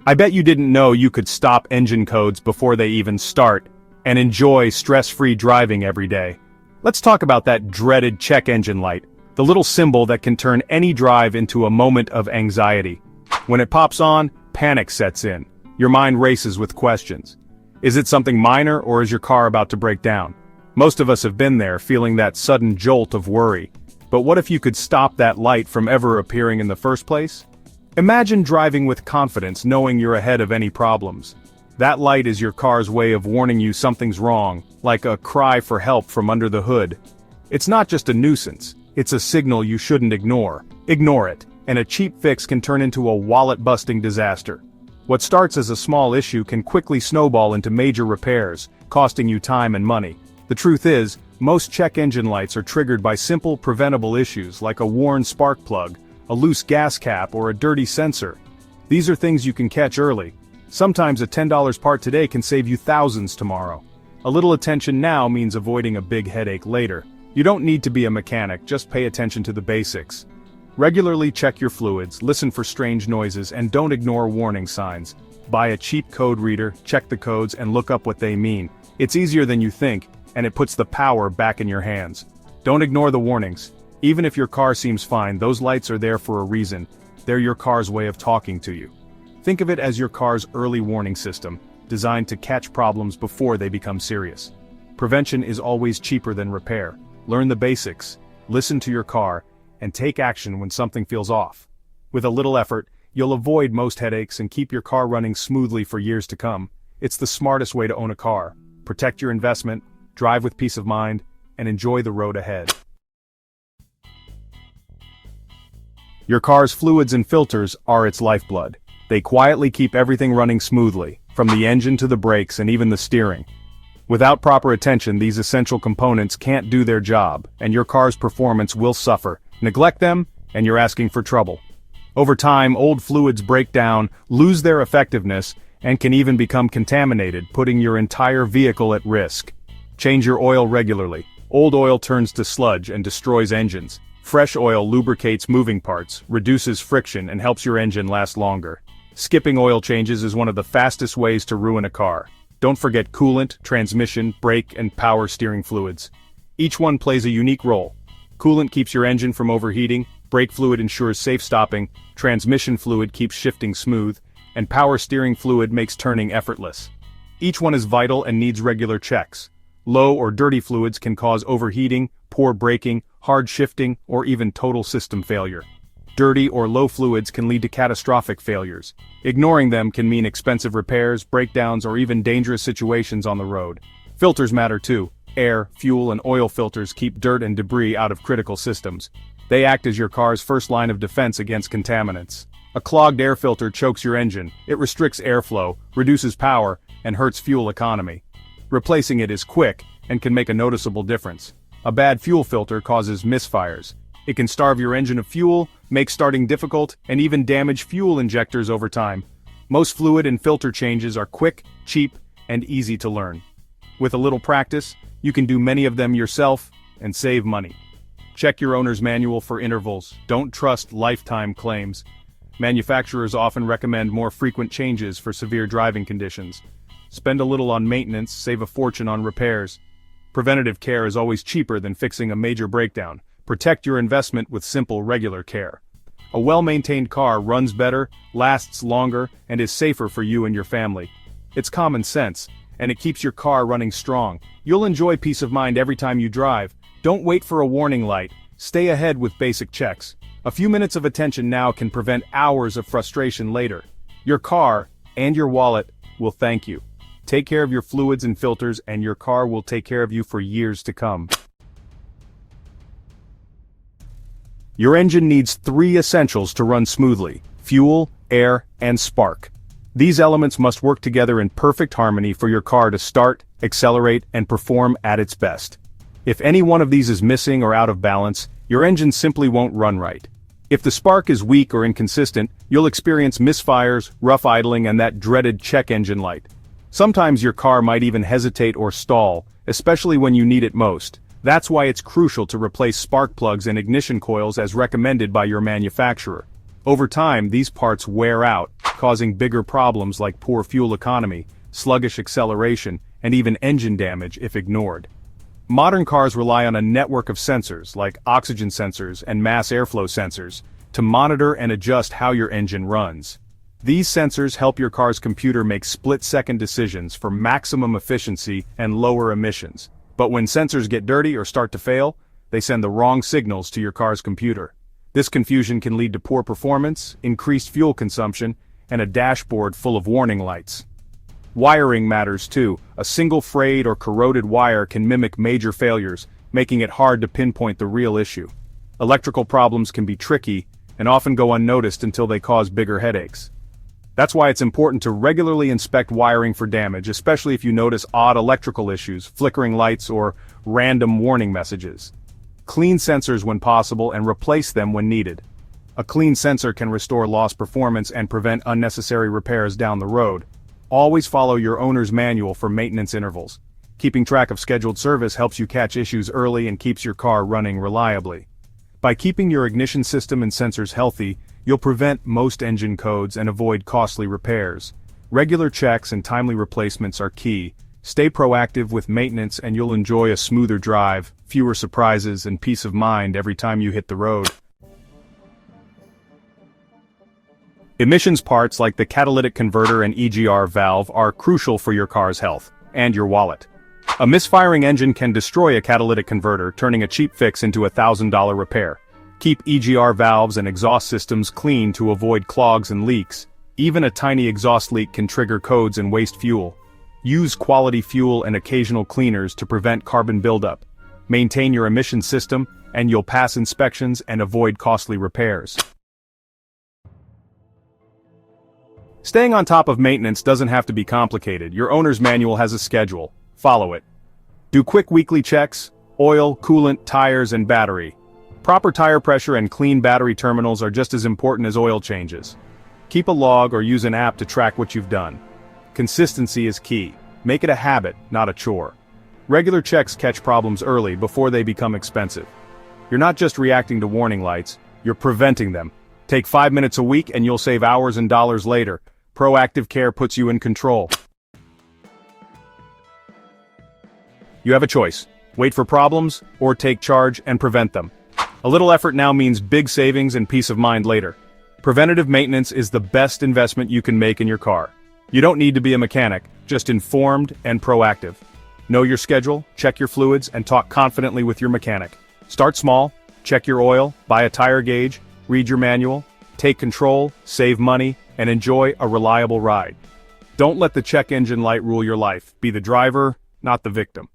I bet you didn't know you could stop engine codes before they even start, and enjoy stress-free driving every day. Let's talk about that dreaded check engine light, the little symbol that can turn any drive into a moment of anxiety. When it pops on, panic sets in. Your mind races with questions. Is it something minor, or is your car about to break down? Most of us have been there, feeling that sudden jolt of worry. But what if you could stop that light from ever appearing in the first place? Imagine driving with confidence, knowing you're ahead of any problems. That light is your car's way of warning you something's wrong, like a cry for help from under the hood. It's not just a nuisance, it's a signal you shouldn't ignore. Ignore it, and a cheap fix can turn into a wallet-busting disaster. What starts as a small issue can quickly snowball into major repairs, costing you time and money. The truth is, most check engine lights are triggered by simple preventable issues like a worn spark plug, a loose gas cap, or a dirty sensor. These are things you can catch early. Sometimes a $10 part today can save you thousands tomorrow. A little attention now means avoiding a big headache later. You don't need to be a mechanic, just pay attention to the basics. Regularly check your fluids, listen for strange noises, and don't ignore warning signs. Buy a cheap code reader, check the codes, and look up what they mean. It's easier than you think, and it puts the power back in your hands. Don't ignore the warnings. Even if your car seems fine, those lights are there for a reason. They're your car's way of talking to you. Think of it as your car's early warning system, designed to catch problems before they become serious. Prevention is always cheaper than repair. Learn the basics, listen to your car, and take action when something feels off. With a little effort, you'll avoid most headaches and keep your car running smoothly for years to come. It's the smartest way to own a car. Protect your investment, drive with peace of mind, and enjoy the road ahead. Your car's fluids and filters are its lifeblood. They quietly keep everything running smoothly, from the engine to the brakes and even the steering. Without proper attention, these essential components can't do their job, and your car's performance will suffer. Neglect them, and you're asking for trouble. Over time, old fluids break down, lose their effectiveness, and can even become contaminated, putting your entire vehicle at risk. Change your oil regularly. Old oil turns to sludge and destroys engines. Fresh oil lubricates moving parts, reduces friction, and helps your engine last longer. Skipping oil changes is one of the fastest ways to ruin a car. Don't forget coolant, transmission, brake, and power steering fluids. Each one plays a unique role. Coolant keeps your engine from overheating, brake fluid ensures safe stopping, transmission fluid keeps shifting smooth, and power steering fluid makes turning effortless. Each one is vital and needs regular checks. Low or dirty fluids can cause overheating, poor braking, hard shifting, or even total system failure. Dirty or low fluids can lead to catastrophic failures. Ignoring them can mean expensive repairs, breakdowns, or even dangerous situations on the road. Filters matter too. Air, fuel, and oil filters keep dirt and debris out of critical systems. They act as your car's first line of defense against contaminants. A clogged air filter chokes your engine. It restricts airflow, reduces power, and hurts fuel economy. Replacing it is quick and can make a noticeable difference. A bad fuel filter causes misfires. It can starve your engine of fuel, make starting difficult, and even damage fuel injectors over time. Most fluid and filter changes are quick, cheap, and easy to learn. With a little practice, you can do many of them yourself and save money. Check your owner's manual for intervals. Don't trust lifetime claims. Manufacturers often recommend more frequent changes for severe driving conditions. Spend a little on maintenance, save a fortune on repairs. Preventative care is always cheaper than fixing a major breakdown. Protect your investment with simple, regular care. A well-maintained car runs better, lasts longer, and is safer for you and your family. It's common sense, and it keeps your car running strong. You'll enjoy peace of mind every time you drive. Don't wait for a warning light. Stay ahead with basic checks. A few minutes of attention now can prevent hours of frustration later. Your car, and your wallet, will thank you. Take care of your fluids and filters, and your car will take care of you for years to come. Your engine needs 3 essentials to run smoothly: fuel, air, and spark. These elements must work together in perfect harmony for your car to start, accelerate, and perform at its best. If any one of these is missing or out of balance, your engine simply won't run right. If the spark is weak or inconsistent, you'll experience misfires, rough idling, and that dreaded check engine light. Sometimes your car might even hesitate or stall, especially when you need it most. That's why it's crucial to replace spark plugs and ignition coils as recommended by your manufacturer. Over time, these parts wear out, causing bigger problems like poor fuel economy, sluggish acceleration, and even engine damage if ignored. Modern cars rely on a network of sensors like oxygen sensors and mass airflow sensors to monitor and adjust how your engine runs. These sensors help your car's computer make split-second decisions for maximum efficiency and lower emissions. But when sensors get dirty or start to fail, they send the wrong signals to your car's computer. This confusion can lead to poor performance, increased fuel consumption, and a dashboard full of warning lights. Wiring matters too. A single frayed or corroded wire can mimic major failures, making it hard to pinpoint the real issue. Electrical problems can be tricky and often go unnoticed until they cause bigger headaches. That's why it's important to regularly inspect wiring for damage, especially if you notice odd electrical issues, flickering lights, or random warning messages. Clean sensors when possible and replace them when needed. A clean sensor can restore lost performance and prevent unnecessary repairs down the road. Always follow your owner's manual for maintenance intervals. Keeping track of scheduled service helps you catch issues early and keeps your car running reliably. By keeping your ignition system and sensors healthy, you'll prevent most engine codes and avoid costly repairs. Regular checks and timely replacements are key. Stay proactive with maintenance and you'll enjoy a smoother drive, fewer surprises, and peace of mind every time you hit the road. Emissions parts like the catalytic converter and EGR valve are crucial for your car's health and your wallet. A misfiring engine can destroy a catalytic converter, turning a cheap fix into a $1,000 repair. Keep EGR valves and exhaust systems clean to avoid clogs and leaks. Even a tiny exhaust leak can trigger codes and waste fuel. Use quality fuel and occasional cleaners to prevent carbon buildup. Maintain your emission system, and you'll pass inspections and avoid costly repairs. Staying on top of maintenance doesn't have to be complicated. Your owner's manual has a schedule. Follow it. Do quick weekly checks: oil, coolant, tires, and battery. Proper tire pressure and clean battery terminals are just as important as oil changes. Keep a log or use an app to track what you've done. Consistency is key. Make it a habit, not a chore. Regular checks catch problems early before they become expensive. You're not just reacting to warning lights, you're preventing them. Take 5 minutes a week and you'll save hours and dollars later. Proactive care puts you in control. You have a choice. Wait for problems, or take charge and prevent them. A little effort now means big savings and peace of mind later. Preventative maintenance is the best investment you can make in your car. You don't need to be a mechanic, just informed and proactive. Know your schedule, check your fluids, and talk confidently with your mechanic. Start small, check your oil, buy a tire gauge, read your manual, take control, save money, and enjoy a reliable ride. Don't let the check engine light rule your life. Be the driver, not the victim.